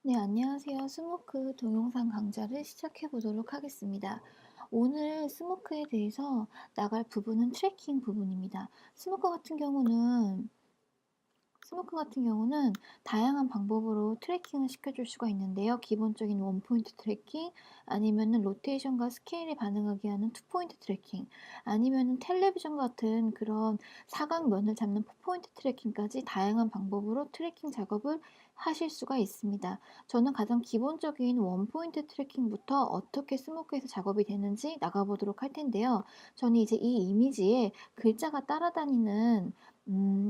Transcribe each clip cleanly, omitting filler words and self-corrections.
네, 안녕하세요. 스모크 동영상 강좌를 시작해 보도록 하겠습니다. 오늘 스모크에 대해서 나갈 부분은 트래킹 부분입니다. 스모크 같은 경우는 다양한 방법으로 트래킹을 시켜줄 수가 있는데요. 기본적인 원포인트 트래킹, 아니면은 로테이션과 스케일에 반응하게 하는 투포인트 트래킹, 아니면은 텔레비전 같은 그런 사각면을 잡는 포포인트 트래킹까지 다양한 방법으로 트래킹 작업을 하실 수가 있습니다. 저는 가장 기본적인 원포인트 트래킹부터 어떻게 스모크에서 작업이 되는지 나가보도록 할 텐데요. 저는 이제 이 이미지에 글자가 따라다니는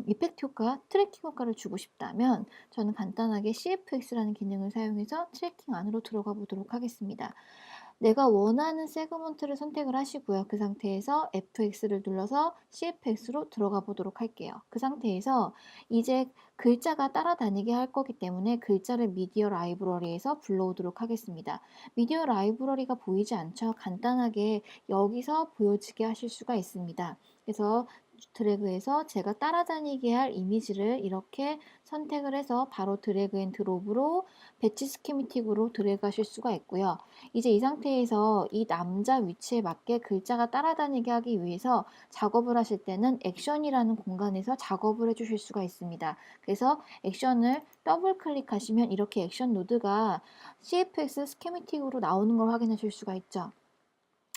이펙트 효과, 트래킹 효과를 주고 싶다면 저는 간단하게 CFX라는 기능을 사용해서 트래킹 안으로 들어가 보도록 하겠습니다. 내가 원하는 세그먼트를 선택을 하시고요. 그 상태에서 FX를 눌러서 CFX로 들어가 보도록 할게요. 그 상태에서 이제 글자가 따라다니게 할 거기 때문에 글자를 미디어 라이브러리에서 불러오도록 하겠습니다. 미디어 라이브러리가 보이지 않죠? 간단하게 여기서 보여지게 하실 수가 있습니다. 그래서 드래그해서 제가 따라다니게 할 이미지를 이렇게 선택을 해서 바로 드래그 앤 드롭으로 배치 스키미틱으로 드래그 하실 수가 있고요. 이제 이 상태에서 이 남자 위치에 맞게 글자가 따라다니게 하기 위해서 작업을 하실 때는 액션이라는 공간에서 작업을 해주실 수가 있습니다. 그래서 액션을 더블 클릭하시면 이렇게 액션 노드가 CFX 스키미틱으로 나오는 걸 확인하실 수가 있죠.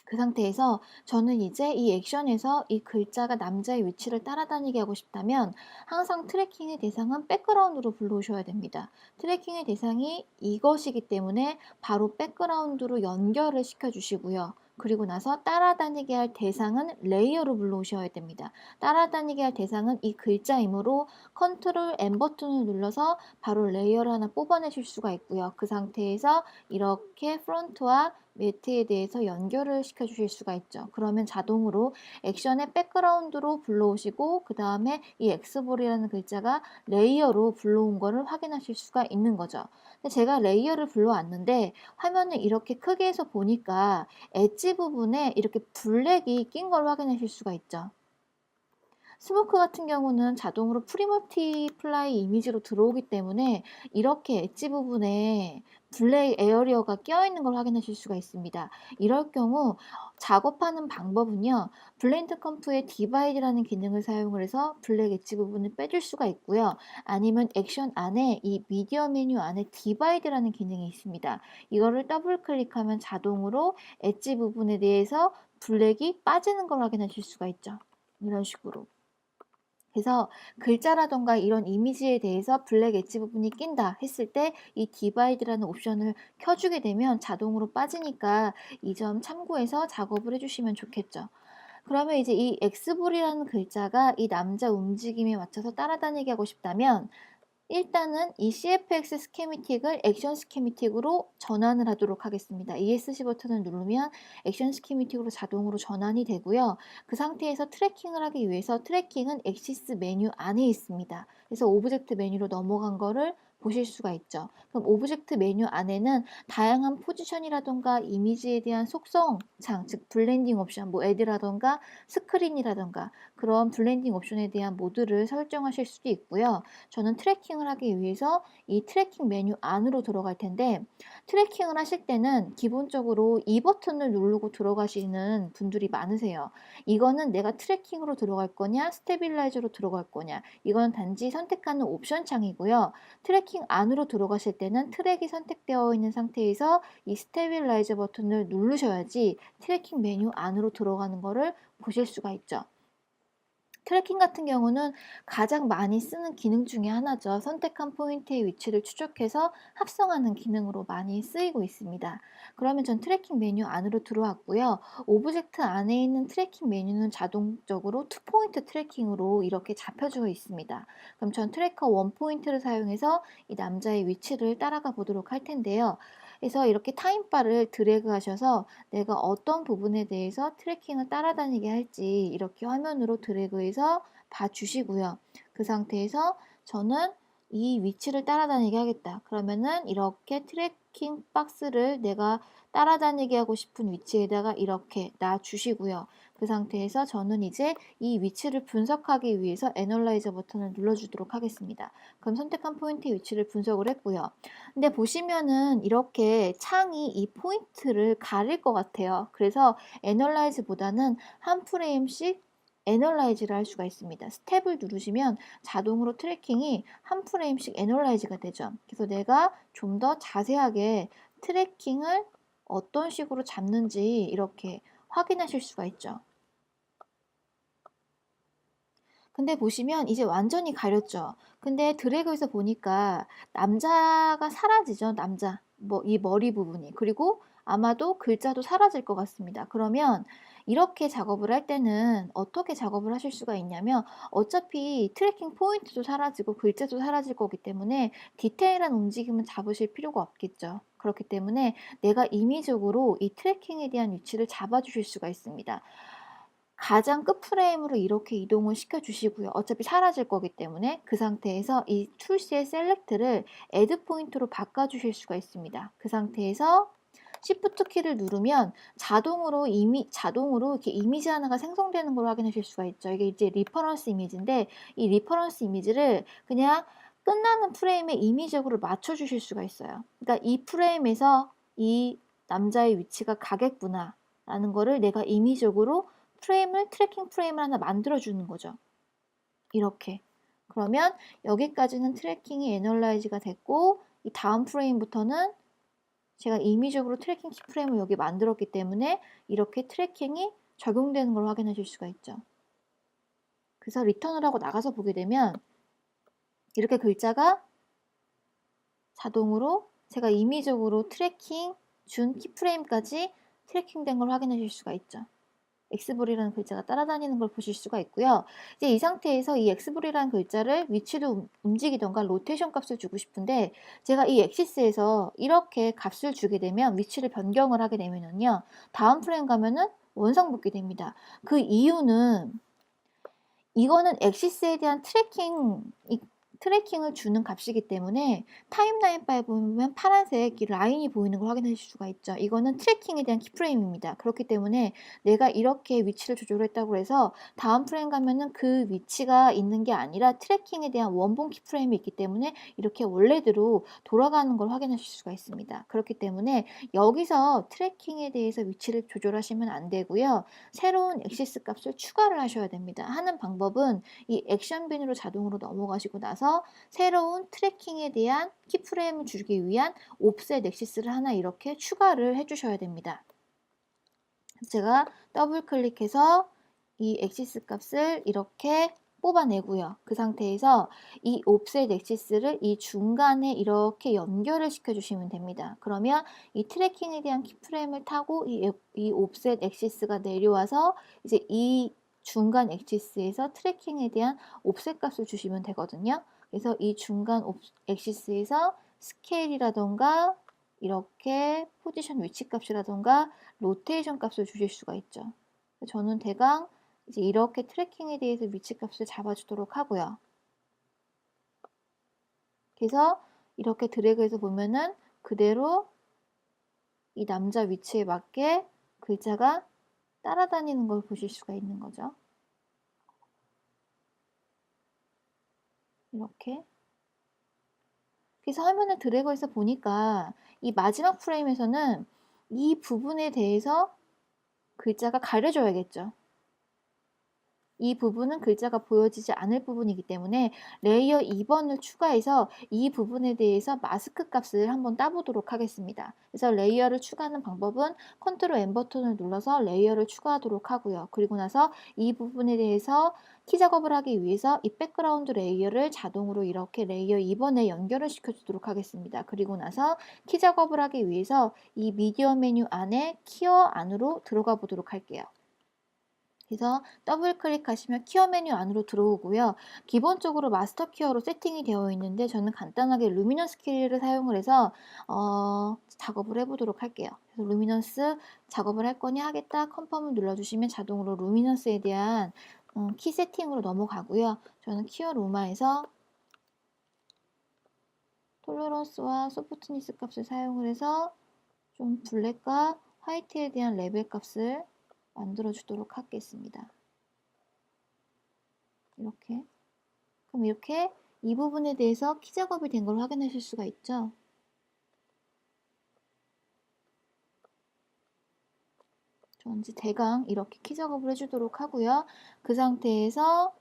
그 상태에서 저는 이제 이 액션에서 이 글자가 남자의 위치를 따라다니게 하고 싶다면 항상 트래킹의 대상은 백그라운드로 불러오셔야 됩니다. 트래킹의 대상이 이것이기 때문에 바로 백그라운드로 연결을 시켜주시고요. 그리고 나서 따라다니게 할 대상은 레이어로 불러오셔야 됩니다. 따라다니게 할 대상은 이 글자이므로 컨트롤 N 버튼을 눌러서 바로 레이어를 하나 뽑아내실 수가 있고요. 그 상태에서 이렇게 프론트와 매트에 대해서 연결을 시켜주실 수가 있죠. 그러면 자동으로 액션의 백그라운드로 불러오시고 그 다음에 이 엑스볼이라는 글자가 레이어로 불러온 거를 확인하실 수가 있는 거죠. 근데 제가 레이어를 불러왔는데 화면을 이렇게 크게 해서 보니까 엣지 부분에 이렇게 블랙이 낀 걸 확인하실 수가 있죠. 스모크 같은 경우는 자동으로 프리멀티플라이 이미지로 들어오기 때문에 이렇게 엣지 부분에 블랙 에어리어가 껴있는 걸 확인하실 수가 있습니다. 이럴 경우 작업하는 방법은요. 블렌드 컴프의 디바이드라는 기능을 사용을 해서 블랙 엣지 부분을 빼줄 수가 있고요. 아니면 액션 안에 이 미디어 메뉴 안에 디바이드라는 기능이 있습니다. 이거를 더블 클릭하면 자동으로 엣지 부분에 대해서 블랙이 빠지는 걸 확인하실 수가 있죠. 이런 식으로. 그래서 글자라던가 이런 이미지에 대해서 블랙 엣지 부분이 낀다 했을 때 이 디바이드라는 옵션을 켜주게 되면 자동으로 빠지니까 이 점 참고해서 작업을 해주시면 좋겠죠. 그러면 이제 이 엑스볼이라는 글자가 이 남자 움직임에 맞춰서 따라다니게 하고 싶다면 일단은 이 CFX 스키미틱을 액션 스키미틱으로 전환을 하도록 하겠습니다. ESC 버튼을 누르면 액션 스키미틱으로 자동으로 전환이 되고요. 그 상태에서 트래킹을 하기 위해서 트래킹은 엑시스 메뉴 안에 있습니다. 그래서 오브젝트 메뉴로 넘어간 거를 보실 수가 있죠. 그럼 오브젝트 메뉴 안에는 다양한 포지션이라던가 이미지에 대한 속성창, 즉 블렌딩 옵션, 뭐 애드라던가 스크린이라던가 그런 블렌딩 옵션에 대한 모드를 설정하실 수도 있고요. 저는 트래킹을 하기 위해서 이 트래킹 메뉴 안으로 들어갈 텐데 트래킹을 하실 때는 기본적으로 이 버튼을 누르고 들어가시는 분들이 많으세요. 이거는 내가 트래킹으로 들어갈 거냐 스테빌라이저로 들어갈 거냐 이건 단지 선택하는 옵션 창이고요. 트래킹 안으로 들어가실 때는 트랙이 선택되어 있는 상태에서 이 스테빌라이저 버튼을 누르셔야지 트래킹 메뉴 안으로 들어가는 거를 보실 수가 있죠. 트래킹 같은 경우는 가장 많이 쓰는 기능 중에 하나죠. 선택한 포인트의 위치를 추적해서 합성하는 기능으로 많이 쓰이고 있습니다. 그러면 전 트래킹 메뉴 안으로 들어왔고요. 오브젝트 안에 있는 트래킹 메뉴는 자동적으로 투포인트 트래킹으로 이렇게 잡혀져 있습니다. 그럼 전 트래커 원포인트를 사용해서 이 남자의 위치를 따라가 보도록 할 텐데요. 그래서 이렇게 타임바를 드래그 하셔서 내가 어떤 부분에 대해서 트래킹을 따라다니게 할지 이렇게 화면으로 드래그해서 봐주시고요. 그 상태에서 저는 이 위치를 따라다니게 하겠다. 그러면은 이렇게 트래킹 박스를 내가 따라다니게 하고 싶은 위치에다가 이렇게 놔주시고요. 그 상태에서 저는 이제 이 위치를 분석하기 위해서 애널라이저 버튼을 눌러주도록 하겠습니다. 그럼 선택한 포인트의 위치를 분석을 했고요. 근데 보시면은 이렇게 창이 이 포인트를 가릴 것 같아요. 그래서 애널라이즈보다는 한 프레임씩 애널라이즈를 할 수가 있습니다. 스텝을 누르시면 자동으로 트래킹이 한 프레임씩 애널라이즈가 되죠. 그래서 내가 좀 더 자세하게 트래킹을 어떤 식으로 잡는지 이렇게 확인하실 수가 있죠. 근데 보시면 이제 완전히 가렸죠. 근데 드래그해서 보니까 남자가 사라지죠. 남자. 이 머리 부분이. 그리고 아마도 글자도 사라질 것 같습니다. 그러면 이렇게 작업을 할 때는 어떻게 작업을 하실 수가 있냐면 어차피 트래킹 포인트도 사라지고 글자도 사라질 거기 때문에 디테일한 움직임은 잡으실 필요가 없겠죠. 그렇기 때문에 내가 임의적으로 이 트래킹에 대한 위치를 잡아주실 수가 있습니다. 가장 끝 프레임으로 이렇게 이동을 시켜주시고요. 어차피 사라질 거기 때문에 그 상태에서 이 툴스의 셀렉트를 애드 포인트로 바꿔주실 수가 있습니다. 그 상태에서 Shift 키를 누르면 자동으로 이렇게 이미지 하나가 생성되는 걸 확인하실 수가 있죠. 이게 이제 리퍼런스 이미지인데 이 리퍼런스 이미지를 그냥 끝나는 프레임에 임의적으로 맞춰주실 수가 있어요. 그러니까 이 프레임에서 이 남자의 위치가 가겠구나 라는 거를 내가 임의적으로 트래킹 프레임을 하나 만들어주는 거죠. 이렇게. 그러면 여기까지는 트래킹이 애널라이즈가 됐고 이 다음 프레임부터는 제가 임의적으로 트래킹 키프레임을 여기 만들었기 때문에 이렇게 트래킹이 적용되는 걸 확인하실 수가 있죠. 그래서 리턴을 하고 나가서 보게 되면 이렇게 글자가 자동으로 제가 임의적으로 트래킹 준 키프레임까지 트래킹된 걸 확인하실 수가 있죠. 엑스볼이라는 글자가 따라다니는 걸 보실 수가 있고요. 이제 이 상태에서 이 엑스볼이라는 글자를 위치도 움직이던가 로테이션 값을 주고 싶은데 제가 이 엑시스에서 이렇게 값을 주게 되면 위치를 변경을 하게 되면요. 다음 프레임 가면은 원상복귀 됩니다. 그 이유는 이거는 엑시스에 대한 트래킹을 주는 값이기 때문에 타임라인 바에 보면 파란색 이 라인이 보이는 걸 확인하실 수가 있죠. 이거는 트래킹에 대한 키프레임입니다. 그렇기 때문에 내가 이렇게 위치를 조절했다고 해서 다음 프레임 가면은 그 위치가 있는 게 아니라 트래킹에 대한 원본 키프레임이 있기 때문에 이렇게 원래대로 돌아가는 걸 확인하실 수가 있습니다. 그렇기 때문에 여기서 트래킹에 대해서 위치를 조절하시면 안 되고요. 새로운 엑시스 값을 추가를 하셔야 됩니다. 하는 방법은 이 액션 빈으로 자동으로 넘어가시고 나서 새로운 트래킹에 대한 키프레임을 주기 위한 옵셋 엑시스를 하나 이렇게 추가를 해주셔야 됩니다. 제가 더블 클릭해서 이 엑시스 값을 이렇게 뽑아내고요. 그 상태에서 이 옵셋 엑시스를 이 중간에 이렇게 연결을 시켜주시면 됩니다. 그러면 이 트래킹에 대한 키프레임을 타고 이 옵셋 엑시스가 내려와서 이제 이 중간 엑시스에서 트래킹에 대한 옵셋 값을 주시면 되거든요. 그래서 이 중간 엑시스에서 스케일이라던가 이렇게 포지션 위치 값이라던가 로테이션 값을 주실 수가 있죠. 저는 대강 이제 이렇게 트래킹에 대해서 위치 값을 잡아주도록 하고요. 그래서 이렇게 드래그해서 보면은 그대로 이 남자 위치에 맞게 글자가 따라다니는 걸 보실 수가 있는 거죠. 이렇게. 그래서 화면을 드래그해서 보니까 이 마지막 프레임에서는 이 부분에 대해서 글자가 가려져야겠죠. 이 부분은 글자가 보여지지 않을 부분이기 때문에 레이어 2번을 추가해서 이 부분에 대해서 마스크 값을 한번 따보도록 하겠습니다. 그래서 레이어를 추가하는 방법은 컨트롤 N 버튼을 눌러서 레이어를 추가하도록 하고요. 그리고 나서 이 부분에 대해서 키 작업을 하기 위해서 이 백그라운드 레이어를 자동으로 이렇게 레이어 2번에 연결을 시켜주도록 하겠습니다. 그리고 나서 키 작업을 하기 위해서 이 미디어 메뉴 안에 키어 안으로 들어가 보도록 할게요. 그래서 더블 클릭하시면 키어 메뉴 안으로 들어오고요. 기본적으로 마스터 키어로 세팅이 되어 있는데 저는 간단하게 루미넌스 키를 사용을 해서 작업을 해보도록 할게요. 그래서 루미넌스 작업을 할 거니 하겠다 컨펌을 눌러주시면 자동으로 루미넌스에 대한 키 세팅으로 넘어가고요. 저는 키어 루마에서 톨러런스와 소프트니스 값을 사용을 해서 좀 블랙과 화이트에 대한 레벨 값을 만들어 주도록 하겠습니다. 이렇게. 그럼 이렇게 이 부분에 대해서 키 작업이 된 걸 확인하실 수가 있죠. 전 이제 대강 이렇게 키 작업을 해주도록 하고요. 그 상태에서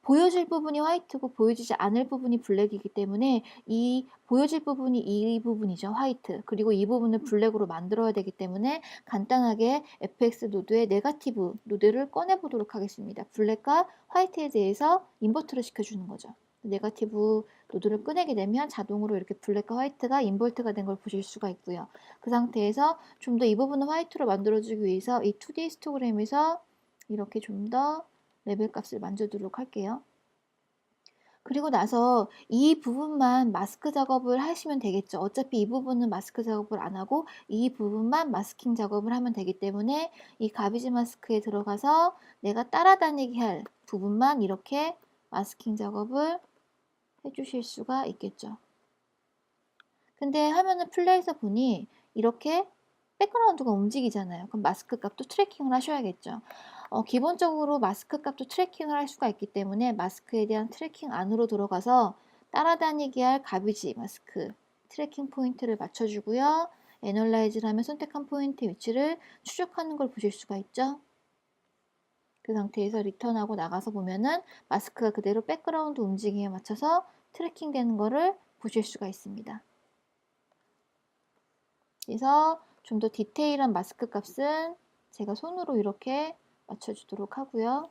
보여질 부분이 화이트고 보여지지 않을 부분이 블랙이기 때문에 이 보여질 부분이 이 부분이죠. 화이트. 그리고 이 부분을 블랙으로 만들어야 되기 때문에 간단하게 FX 노드의 네거티브 노드를 꺼내 보도록 하겠습니다. 블랙과 화이트에 대해서 인버트를 시켜주는 거죠. 네거티브 노드를 꺼내게 되면 자동으로 이렇게 블랙과 화이트가 인버트가 된 걸 보실 수가 있고요. 그 상태에서 좀 더 이 부분을 화이트로 만들어주기 위해서 이 2D 히스토그램에서 이렇게 좀 더 레벨 값을 만져두도록 할게요. 그리고 나서 이 부분만 마스크 작업을 하시면 되겠죠. 어차피 이 부분은 마스크 작업을 안 하고 이 부분만 마스킹 작업을 하면 되기 때문에 이 가비지 마스크에 들어가서 내가 따라다니게 할 부분만 이렇게 마스킹 작업을 해주실 수가 있겠죠. 근데 화면을 플레이해서 보니 이렇게 백그라운드가 움직이잖아요. 그럼 마스크 값도 트래킹을 하셔야겠죠. 기본적으로 마스크 값도 트래킹을 할 수가 있기 때문에 마스크에 대한 트래킹 안으로 들어가서 따라다니게 할 가비지 마스크 트래킹 포인트를 맞춰주고요. 애널라이즈를 하면 선택한 포인트 위치를 추적하는 걸 보실 수가 있죠. 그 상태에서 리턴하고 나가서 보면은 마스크가 그대로 백그라운드 움직임에 맞춰서 트래킹 되는 거를 보실 수가 있습니다. 그래서 좀 더 디테일한 마스크 값은 제가 손으로 이렇게 맞춰주도록 하고요.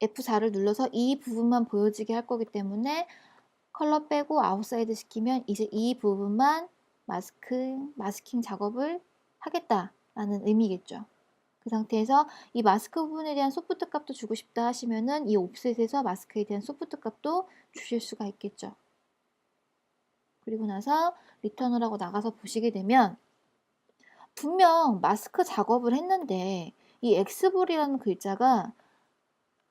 F4를 눌러서 이 부분만 보여지게 할 거기 때문에 컬러 빼고 아웃사이드 시키면 이제 이 부분만 마스킹 작업을 하겠다라는 의미겠죠. 그 상태에서 이 마스크 부분에 대한 소프트 값도 주고 싶다 하시면은 이 옵셋에서 마스크에 대한 소프트 값도 주실 수가 있겠죠. 그리고 나서 리턴을 하고 나가서 보시게 되면 분명 마스크 작업을 했는데 이 엑스볼이라는 글자가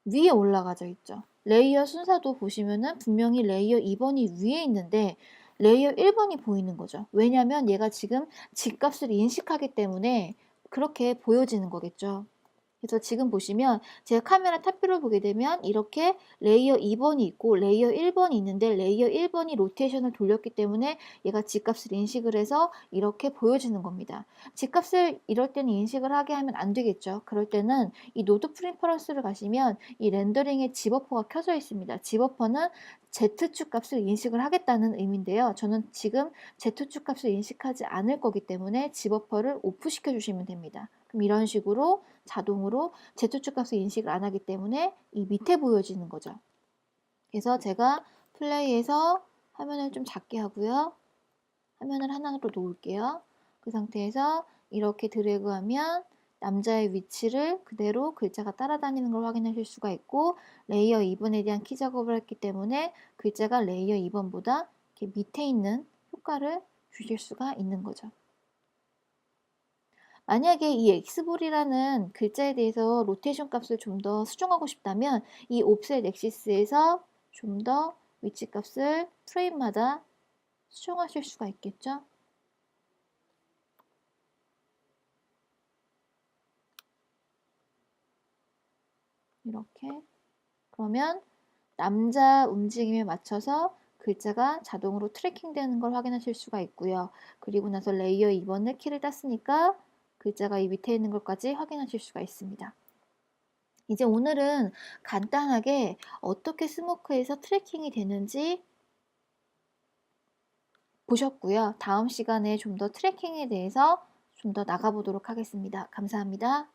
위에 올라가져 있죠. 레이어 순서도 보시면은 분명히 레이어 2번이 위에 있는데 레이어 1번이 보이는 거죠. 왜냐면 얘가 지금 집값을 인식하기 때문에 그렇게 보여지는 거겠죠. 그래서 지금 보시면 제가 카메라 탑뷰를 보게 되면 이렇게 레이어 2번이 있고 레이어 1번이 있는데 레이어 1번이 로테이션을 돌렸기 때문에 얘가 집값을 인식을 해서 이렇게 보여지는 겁니다. 집값을 이럴 때는 인식을 하게 하면 안 되겠죠. 그럴 때는 이 노드 프리퍼런스를 가시면 이 렌더링에 집어퍼가 켜져 있습니다. 집어퍼는 Z축 값을 인식을 하겠다는 의미인데요. 저는 지금 Z축 값을 인식하지 않을 거기 때문에 집어퍼를 오프 시켜주시면 됩니다. 그럼 이런 식으로 자동으로 Z축 값을 인식을 안 하기 때문에 이 밑에 보여지는 거죠. 그래서 제가 플레이에서 화면을 좀 작게 하고요. 화면을 하나로 놓을게요. 그 상태에서 이렇게 드래그하면 남자의 위치를 그대로 글자가 따라다니는 걸 확인하실 수가 있고 레이어 2번에 대한 키 작업을 했기 때문에 글자가 레이어 2번보다 이렇게 밑에 있는 효과를 주실 수가 있는 거죠. 만약에 이 엑스볼이라는 글자에 대해서 로테이션 값을 좀 더 수정하고 싶다면 이 옵셋 엑시스에서 좀 더 위치 값을 프레임마다 수정하실 수가 있겠죠. 이렇게. 그러면 남자 움직임에 맞춰서 글자가 자동으로 트래킹 되는 걸 확인하실 수가 있고요. 그리고 나서 레이어 2번을 키를 땄으니까 글자가 이 밑에 있는 것까지 확인하실 수가 있습니다. 이제 오늘은 간단하게 어떻게 스모크에서 트래킹이 되는지 보셨고요. 다음 시간에 좀 더 트래킹에 대해서 좀 더 나가보도록 하겠습니다. 감사합니다.